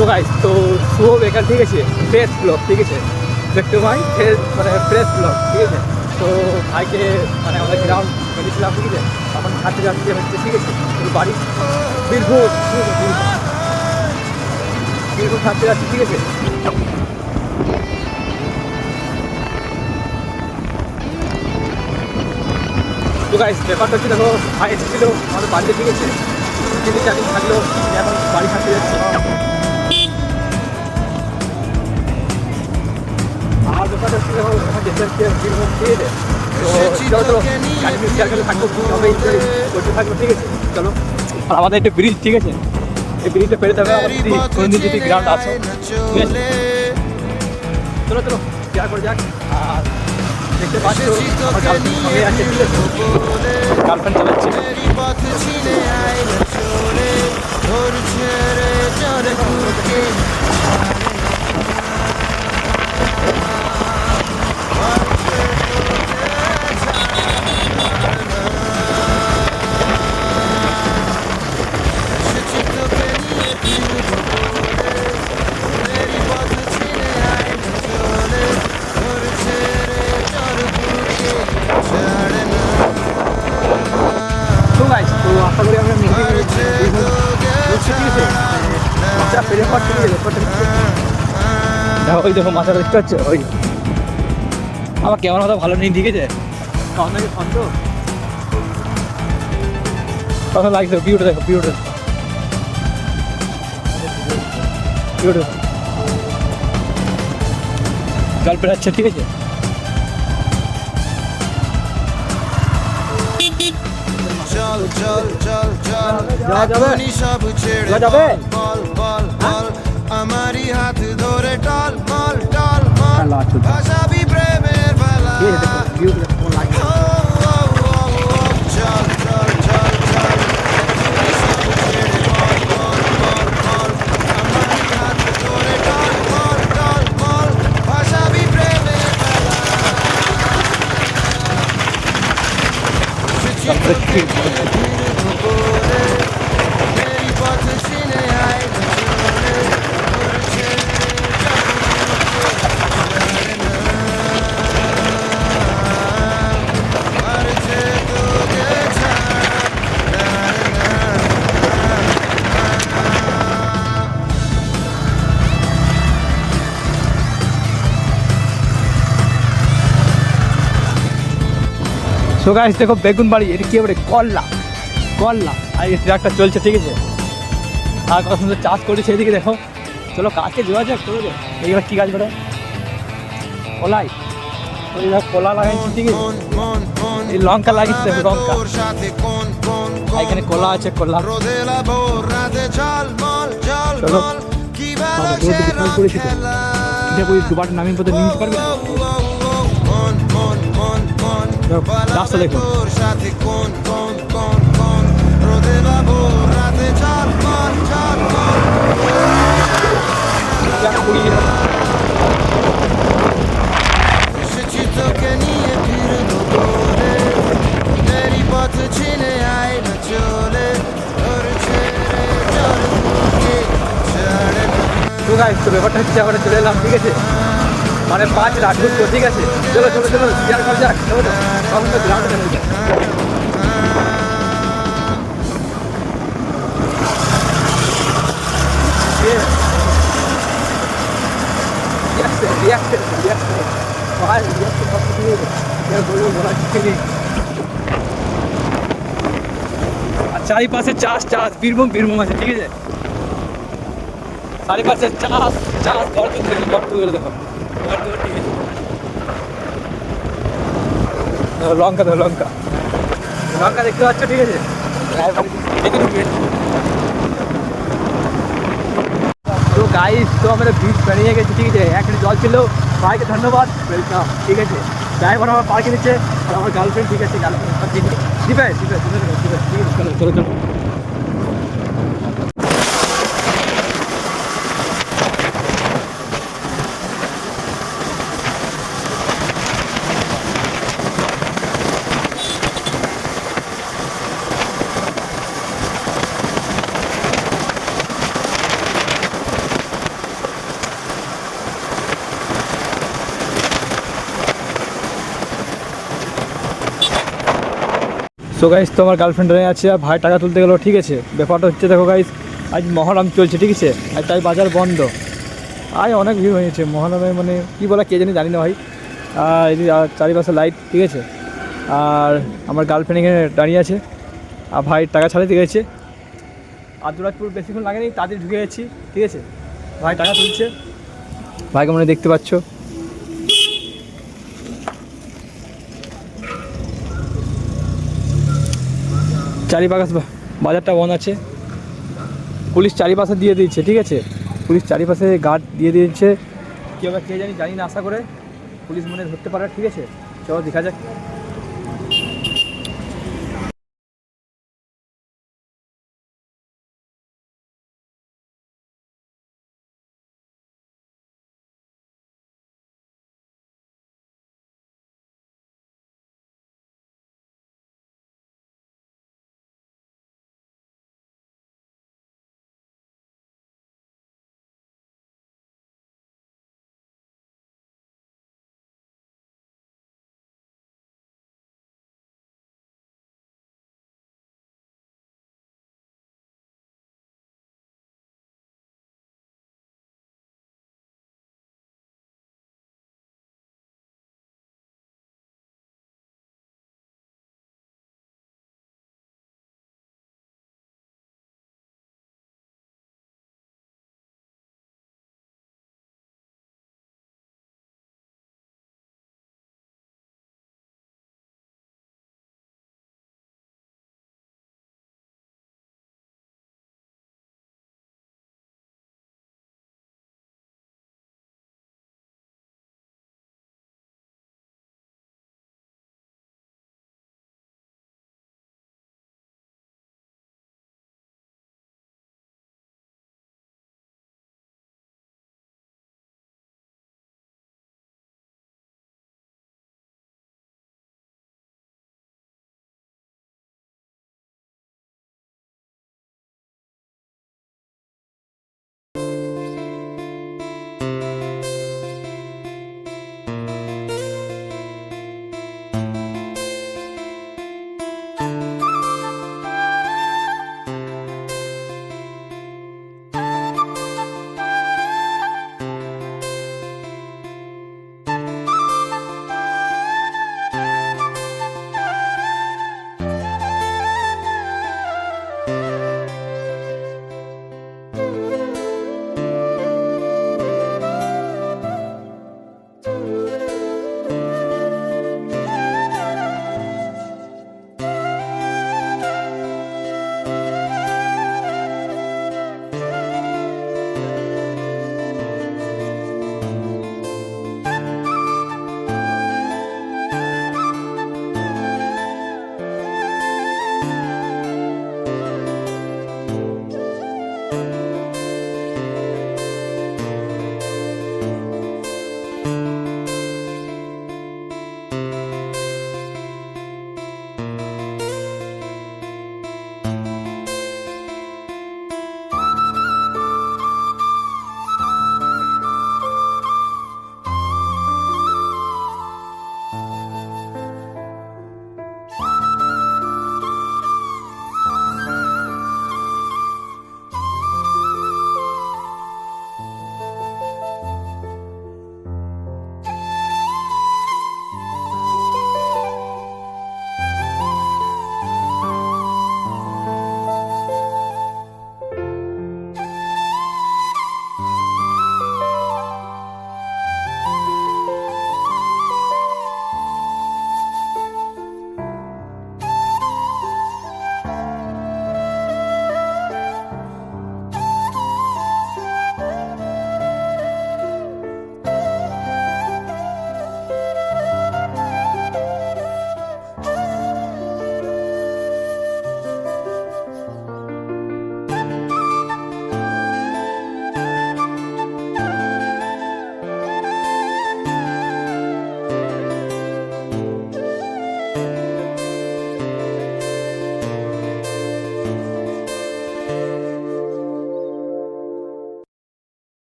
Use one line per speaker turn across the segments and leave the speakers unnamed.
তো গাইস, তো শুভ বেকার, ঠিক আছে, ফ্রেশ ব্লগ, ঠিক আছে, দেখতে ভাই মানে ফ্রেশ ব্লগ, ঠিক আছে। তো ভাইকে মানে আমরা গ্রাউন্ড বেরিয়েছিলাম, ঠিক আছে, এখন হাঁটতে যাচ্ছে হচ্ছে, ঠিক আছে, তো বাড়ি বীরভূম, ঠিক আছে, বীরভূম হাঁটতে যাচ্ছি, ঠিক আছে। তো গাইস ব্যাপারটা হচ্ছে, দেখো ভাই এসেছিলো আমাদের বাড়িতে, ঠিক আছে, 3-4 দিন থাকলো, এখন বাড়ি হাঁটতে যাচ্ছি। আমার ব্যাপারটা হচ্ছে, দেখো এখন যেতে হচ্ছে বীরভূম, ঠিক আছে। তো চলো চলো গাড়ি শেয়ার করে থাকবো, কীভাবে এনজয় করতে থাকবো, ঠিক আছে, চলো। আর আমাদের একটা ব্রিজ, ঠিক আছে, এই ব্রিজটা পেরে যাবে আমার যদি কোনদিন যদি গ্রাউন্ড আসো, ঠিক আছে। চলো চলো শেয়ার করে যাক। আর দেখতে পাচ্ছ আমার গার্লফ্রেন্ড সঙ্গে আছে, ঠিক আছে, গার্লফ্রেন্ড চালাচ্ছে। তো গাইস, তো আশা করি আমরা ঠিক আছে, পেরে পাচ্ছি, দেখো ওই দেখো মাথাটা দেখতে পাচ্ছ, ওই আমার ক্যামেরা মাথা ভালো নেই, ঠিক আছে, আপনাকে ফোন তো কথা লাগছে। ভিউটা দেখো, ভিউটা গার্লফ্রেন্ড আছে, ঠিক আছে।
চল চল চল চল
যাবে
সব ছেড়ে
যাবে
বল বল বল আমারই হাত ধরে টল মল টল মল ভাসাবি প্রেমের বেলা চল চল চল চল সব ছেড়ে বল বল বল বল আমারই হাত ধরে টল মল টল মল ভাসাবি প্রেমের বেলা
সো গাইস দেখো বেগুন বাড়ি, এটা কি বলে, করলা করলা, আর এই ট্রাকটা চলছে, ঠিক আছে। আর কত সুন্দর চাষ করেছে সেদিকে দেখো। চলো কাছে যাওয়া যাক, চলো যাক। এইবার কী গাছ করে, কলাই, ওই দেখো কলা লাগাইছি, ঠিক আছে, এই লঙ্কা লাগিয়েছি, দেখো লঙ্কা, এখানে কলা আছে, কলা। চলো দেখো ওই দুবার নামিয়ে পথে নিয়ে নিতে পারবে, রাস্তা দেখো। তো গাইস, তো ব্যাপারটা হচ্ছে আমরা চলে এলাম, ঠিক আছে, মানে 5 রাত ঘুরবো, ঠিক আছে। চলো চলো চলো শেয়ার করা যাক, চলো তো তখন তো গ্রাউন্ডে হয়ে যায়। আর চারিপাশে চাষ চাষ, বীরভূম বীরভূম আছে, ঠিক আছে, চারিপাশে চাষ চাষ, গর্ত করে দেখো, ঠিক আছে। লঙ্কা দেখো, লঙ্কা লঙ্কা দেখতে পাচ্ছ, ঠিক আছে। তো গাইস, তো আমরা বীজ বেরিয়ে গেছি, ঠিক আছে, এক জল ছিল, ভাইকে ধন্যবাদ, ওয়েলকাম, ঠিক আছে। ড্রাইভার আমার পার্কে দিচ্ছে, আর আমার গার্লফ্রেন্ড, ঠিক আছে, গার্লফ্রেন্ড দিবে দিবে, ঠিক আছে, চলো চলো চলো। সো গাইস, তো আমার গার্লফ্রেন্ড দাঁড়িয়ে আছে আর ভাই টাকা তুলতে গেলো, ঠিক আছে। ব্যাপারটা হচ্ছে দেখো গাইস, আজ মহরম চলছে, ঠিক আছে, আর তাই বাজার বন্ধ। আজ অনেক ভিড় হয়েছে মহরমে, মানে কী বলা কে জানি না ভাই। আর এদিকে চারিপাশে লাইট, ঠিক আছে। আর আমার গার্লফ্রেন্ড এখানে দাঁড়িয়ে আছে আর ভাই টাকা ছাড়াতে গেছে। আর দুরাজপুর বেশিক্ষণ লাগেনি, তাদের ঢুকে গেছি, ঠিক আছে। ভাই টাকা তুলছে, ভাইকে মনে হয় দেখতে পাচ্ছ। চারিপাশে বাজারটা বন্ধ আছে, পুলিশ চারিপাশে দিয়ে দিয়েছে, ঠিক আছে। পুলিশ চারিপাশে গার্ড দিয়ে দিয়েছে, কী হবে কে জানি না, আশা করে পুলিশ মনে হয় ধরতে পারে, ঠিক আছে। চলো দেখা যাক।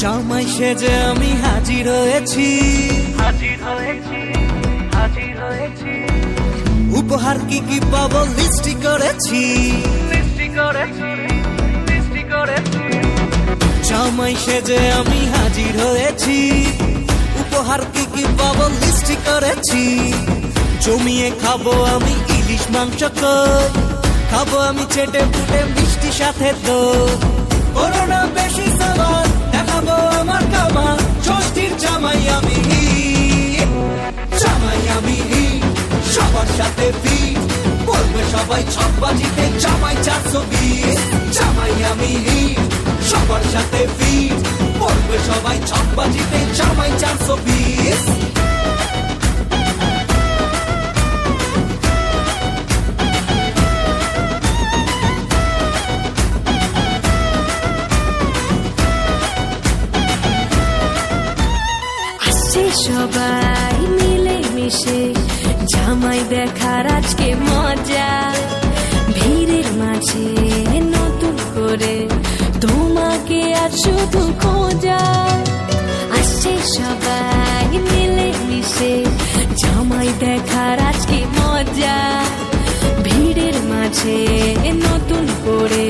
জামাই সেজে আমি হাজির হয়েছি, উপহার কি কি পাবো লিস্টি করেছি, জামাই সেজে আমি হাজির হয়েছি, উপহার কি কি পাবো লিস্টি করেছি। জমিয়ে খাবো আমি ইলিশ মাংস কই, খাবো আমি চেটে পুটে মিষ্টি সাথে তো করোনা বেশি সাবার, দেখাবো আমার কামাল, ষষ্ঠীর জামাই আমি জামাই আমি সবার সাথে ফিট, বলবে সবাই ছকবাজিতে জামাই 420, জামাই আমি সবার সাথে ফিট, বলবে সবাই ছকবাজিতে জামাই 420।
সবাই মিলে মিশে জামাই দেখার আজকে মজা, ভিড়ের মাঝে নতুন করে তোমাকে আর শুধু খোঁজা। আসছে সবাই মিলে মিশে জামাই দেখার আজকে মজা, ভিড়ের মাঝে নতুন করে